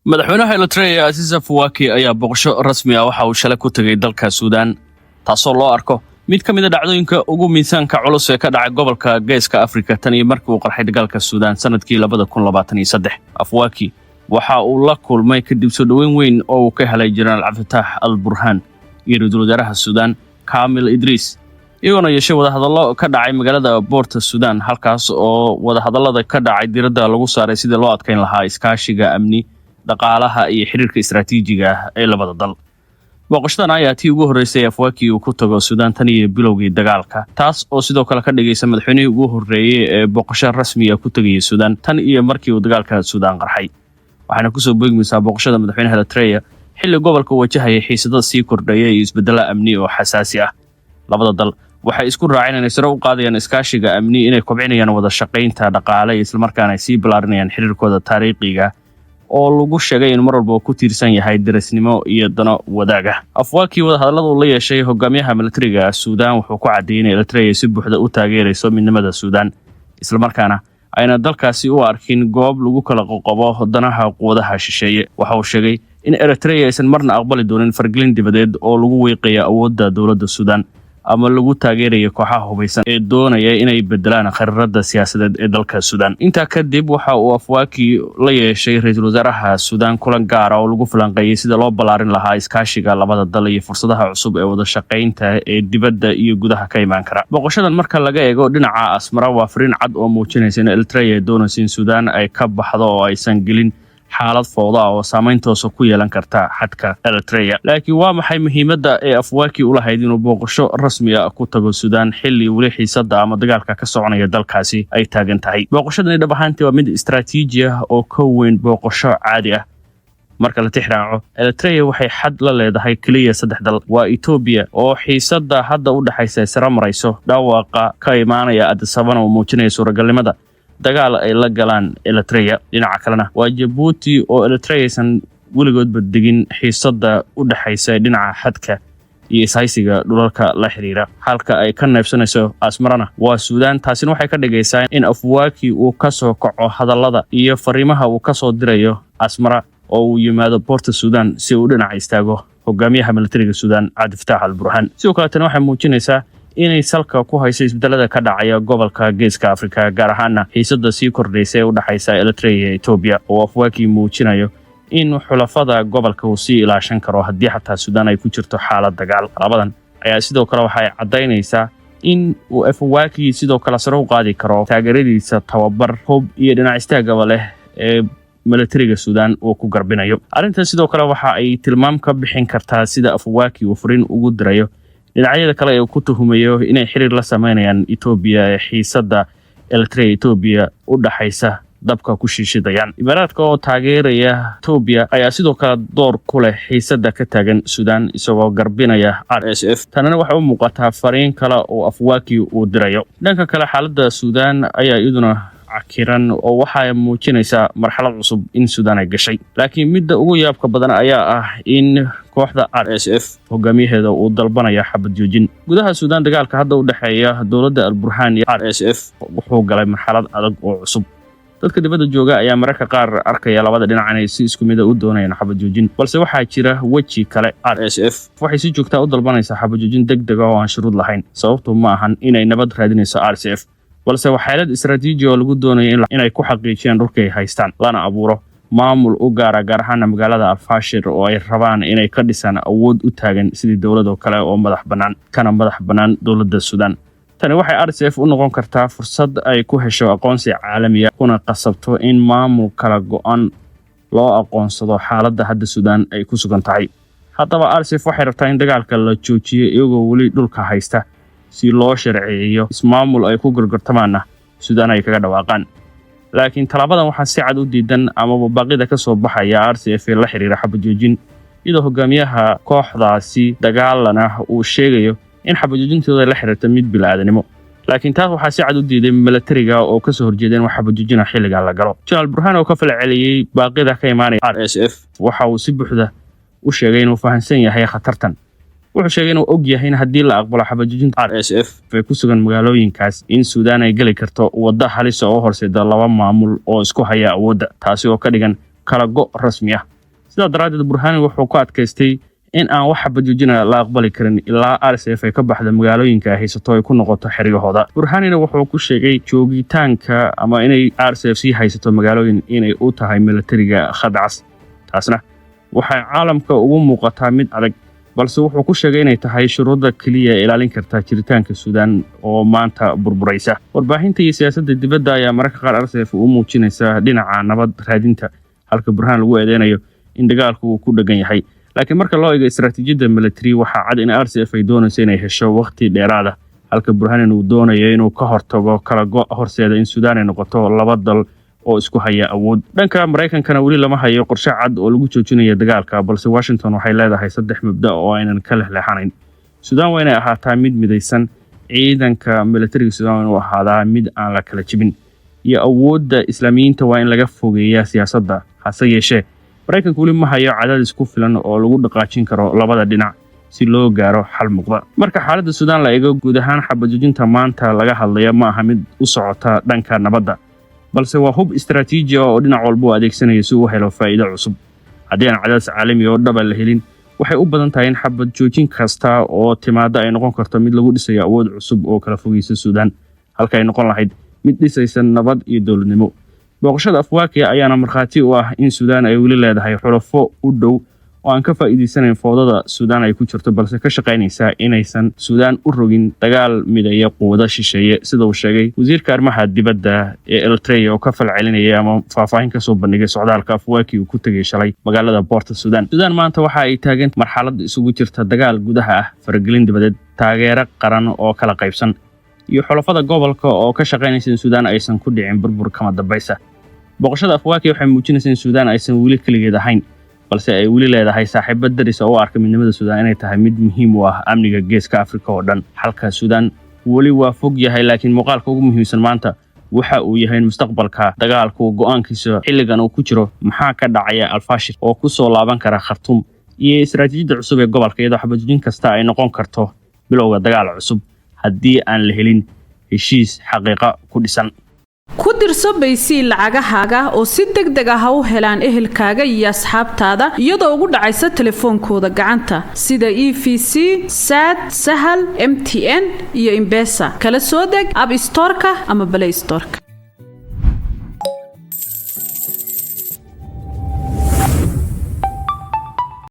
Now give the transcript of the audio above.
madaxweynaha Eritrea Aziz Afwerki ayaa boqosho rasmi ah waxa uu shalay ku tagay dalka Suudaan taasoo loo arko mid ka mid ah dhacdooyinka ugu miisaanka culus ee ka dhacay gobolka Geeska Afrika tan iyo markii uu qarxay dagaalka Suudaan sanadkii 2023. Afwerki waxa uu la kulmay kadib soo dhaweyn weyn oo uu ka helay Generaal Abdulfatah al-Burhan iyo ra'iisul wasaaraha Suudaan Kamil Idris iyagoo yeeshay wadahadallo ka dhacay magaalada Port Sudan halkaas oo wadahadallada ka dhacay diiradda lagu saaray sidii loo adkeyn lahaa iskaashiga amni dhaqaalaha iyo xiriirka istiraatiijiga ah ee labada dal. Boqoshadan ayaa tii ugu horeysay Afwerki uu ku tago Suudaan tan iyo bilowgii dagaalka, taas oo sidoo kale ka dhigaysa madaxweynihii ugu horeeyay ee boqosho rasmi ah ku tagay Suudaan tan iyo markii uu dagaalka Suudaan qarxay. Waxaana ku soo beegmaysaa boqoshada madaxweynaha Eritrea xilli gobolka wajahaya xiisado sii kordhaya iyo isbeddelo amni oo xasaasi ah. Labada dal waxay isku raaceen inay sare u qaadayaan iskaashiga amni inay kobcinayaan wada shaqaynta dhaqaale isla markaana ay sii balaarinayaan xiriirkooda taariikhiga oo lagu sheegay in mar walba ku tiirsan yahay darisnimo iyo dano wadaaga. Afwerki wadahadallada uu la yeeshay hogaamiyaha militariga Suudaan wuxuu ku cadeeyay in Eritrea si buuxda u taageerayso midnimada Suudaan isla markaana ayna dalkaasi u arkin goob lagu kala qoqobo danaha quwadaha shisheeye. Waxa uu sheegay in Eritrea aysan marna aqbali doonin fargelin dibadeed oo lagu weeqayo awoodda dowladda Suudaan ama lagu taageerayo kooxaha hubeysan ee doonaya inay bedelaan khariirada siyaasadeed ee dalka Suudaan. Intaa kadib waxa uu Afwerki la yeeshay ra'iisul wasaaraha Suudaan kulan gaar ah oo lagu falanqeeyay sida loo balaarin lahaa iskaashiga labada dal iyo fursadaha cusub ee wada shaqaynta ee dibadda iyo gudaha ka imaan kara. Boqoshadan marka laga eego dhinaca Asmara waa fariin cad oo muujinaysa in Eritrea doonayso in Suudaan ay ka baxdo oo aysan gelin xaalad fowda oo saameyntoos ku yeelan karta xadka Eritrea. Laakiin waa maxay muhiimadda ee Afwerki u lahayd inuu boqosho rasmi ah ku tago Suudaan xilli wali xiisada ama dagaalka ka soconaya dalkaasi ay taagan tahay? Boqoshadan dhab ahaantii waa mid istiraatiiji ah oo ka weyn boqosho caadi ah. Marka la tixraaco, Eritrea waxay xad la leedahay kaliya 3 dal, waa Ethiopia oo xiisada hadda u dhaxaysa sare marayso, dhawaaqa ka imaanaya Addis Ababa oo muujinaya suuragalnimada dagaal ay la galaan Eritrea. Dhinaca kalena waa Djibouti oo Eritrea aysan weligoodba degin xiisada u dhaxaysa dhinaca xadka iyo ishaysiga dhulalka la xiriira, halka ay ka neefsanayso Asmarana waa Suudaan. Taasina waxay ka dhigaysaa in Afwerki uu ka soo kaco hadallada iyo fariimaha uu ka soo dirayo Asmara oo uu yimaado Port Sudan si uu dhinaca istaago hogaamiyaha militariga Suudaan Abdulfatah al-Burhan. Sidoo kale tan waxay muujinaysaa inay salka ku hayso isbedelada ka dhacaya gobolka Geeska Afrika gaar ahaan xiisada sii kordhaysa ee u dhaxaysa Eritrea iyo Ethiopia oo Afwerki muujinayo in xulafada gobolka uu sii ilaashan karo haddii xataa Suudaan ay ku jirto xaalad dagaal. Labadan ayaa sidoo kale waxay cadeynaysaa in uu Afwerki sidoo kale sare u qaadi karo taageeradiisa tababar hub iyo dhinac istaagaba leh ee militariga Suudaan uu ku garbinayo. Arrintan sidoo kale waxa ay tilmaam ka bixin kartaa sida Afwerki uu fariin ugu dirayo dhinacyada kale ee ku tuhumayo inay xiriir la sameynayaan Ethiopia ee xiisada Eritrea Ethiopia u dhaxaysa dabka ku shiishidayaan. Imaaraadka oo taageeraya Ethiopia ayaa sidoo kale door ku leh xiisada ka taagan Suudaan isagoo garbinaya RSF. Tanana waxa u muuqataa fariin kale oo Afwerki uu dirayo. Dhanka kale xaaladda Suudaan ayaa iyaduna cakiran oo waxay muujinaysaa marxalad cusub in Suudaan ay gashay. Laakiin midda ugu yaabka badan ayaa ah in kooxda RSF hogaamiyaheeda uu dalbanaya xabad joojin. Gudaha Suudaan dagaalka hadda u dhaxeeya dowladda al-Burhan iyo RSF wuxuu galay marxalad adag oo cusub. Dadka dibadda jooga ayaa mararka qaar arkaya labada dhinac inay si isku mid ah u doonayaan xabad joojin, balse waxaa jira weji kale. RSF waxay si joogto ah u dalbanaysaa xabad joojin degdeg ah oo aan shuruud lahayn. Sababtu ma ahan inay nabad raadinayso RSF, balse waa xaalad istiraatiiji oo lagu doonayo inay ku xaqiijiyaan dhulka ay haystaan lana abuuro maamul u gaar ahaan magaalada Al-Fashir oo ay rabaan inay ka dhisaan awood u taagan sidii dowlado kale oo madax bannaan dowladda Suudaan. Tani waxay RSF u noqon kartaa fursad ay ku hesho aqoonsi caalami ah kuna qasabto in maamul kala go'an loo aqoonsado xaaladda hadda Suudaan ay ku sugan tahay. Haddaba RSF waxay rabtaa in dagaalka la joojiyo iyagoo weli dhulka haysta si loo sharciyeeyo ismaamul ay ku gorgortamaana Suudaan ay kaga dhawaaqaan. Laakiin talaabadan waxaa si cad u diidan ama baaqida ka soo baxaya RSF la xiriira xabad joojin iyadoo hogaamiyaha kooxdaasi dagaalana uu sheegayo in xabad joojintooda la xiriirta mid bilaadanimo. Laakiin taas waxaa si cad u diiday militariga oo ka soo horjeedeen wax xabad joojina xilligan la galo. Generaal Burhan oo ka falceliyay baaqida ka imaanaya RSF waxa uu si buuxda u sheegay inuu fahansan yahay khatartan. Wuxuu sheegay inuu og yahay in haddii la aqbalo xabad joojinta RSF ay ku sugan magaalooyinkaas in Suudaan ay gali karto waddo halis oo horseeda laba maamul oo isku haya awoodda, taasi oo ka dhigan kala go' rasmi ah. sidaa daraaddeed burhaani wuxuu ku adkaystay in aan wax xabajoojina la aqbali karin ilaa RSF ay ka baxdo magaalooyinka ay haysato ay ku noqoto xerigahooda. burhaanina wuxuu ku sheegay joogitaanka ama inay RSF sii haysato magaalooyin inay u tahay militariga khadcas. taasna waxay caalamka ugu muuqataa mid adag, balse wuxuu ku sheegay inay tahay shuruudda kaliya ee ilaalin karta jiritaanka Suudaan oo maanta burburaysa. warbaahinta iyo siyaasadda dibadda ayaa mararka qaar RSF u muujinaysa dhinaca nabad raadinta, halka burhaan lagu eedeynayo in dagaalku uu ku dhagan yahay. laakiin marka loo eego istaraatiijiyadda military waxaa cad in RSF ay doonayso inay hesho waqti dheeraad ah, halka burhaan uu doonayo inuu ka hortago kala go' horseeda in Suudaan ay noqoto laba dal oo isku haya awood. dhanka Mareykankana weli lama hayo qorshe cad oo lagu joojinayo dagaalka, balse Washington waxay leedahay 3 mabda' oo aynan ka leexleexanayn. Suudaan waa inay ahaataa mid midaysan, ciidanka militariga Suudaan waa ahaadaa mid aan la kala jibin, iyo awoodda Islaamiyiinta waa in laga fogeeyaa siyaasadda. hase yeeshee Mareykanku weli ma hayo cadaadis ku filan oo lagu dhaqaajin karo labada dhinac si loo gaaro xal muuqda. marka xaaladda Suudaan la eego guud ahaan xabajoojinta maanta laga hadlayo ma aha mid u socota dhanka nabadda, balse waa hub istaraatiiji oo dhinac walba u adeegsanayo si uu helo faa'iido cusub. haddii aan cadaadis caalami oo dhab la helin, waxay u badan tahay in xabajoojin kasta oo timaada ay noqon karto mid lagu dhisayo awood cusub oo kala fogeysa Suudaan, halka ay noqon lahayd mid dhisaysa nabad iyo dowladnimo. booqashada Afwerki ayaana markhaati u ah in Suudaan ay weli leedahay xulafo u dhow oo aan ka faa'iideysanayn foodada Suudaan ay ku jirto, balse ka shaqaynaysa inaysan Suudaan u rogin dagaal midaya quwada shisheeye, sida uu sheegay wasiirka arrimaha dibadda ee Eritrea oo ka falcelinaya ama faahfaahin ka soo bandhigay socdaalka Afwerki uu ku tagay shalay magaalada Port Sudan. Suudaan maanta waxa ay taagan marxalad isugu jirta dagaal gudaha ah, faragelin dibadeed, taageero qaran oo kala qaybsan, iyo xulafada gobolka oo ka shaqaynaysa in Suudaan aysan ku dhicin burbur kama dambaysa. booqashada Afwerki waxay muujinaysaa in Suudaan aysan weli kaligeed ahayn, balse ay weli leedahay saaxiibo daris oo u arka midnimada Suudaan inay tahay mid muhiim u ah amniga geeska Afrika oo dhan. halka Suudaan weli waa fog yahay, laakiin muuqaalka ugu muhiimsan maanta waxa uu yahay mustaqbalka dagaalku go'aankiisa xilligan uu ku jiro maxaa ka dhacaya Al-Fashir oo ku soo laaban kara Khartoum, iyo istaraatiijiyadda cusub ee gobolka iyadoo xabajoojin kasta ay noqon karto bilowga dagaal cusub haddii aan la helin heshiis xaqiiqo ku dhisan. ku dirso baysi lacagahaaga oo si degdeg ah u helaan ehelkaaga iyo asxaabtaada iyadoo ugu dhacaysa telefoonkooda gacanta sida EVC, SAD, Sahal, MTN iyo M-Pesa. kala soo deg App Store-ka ama Play Store-ka.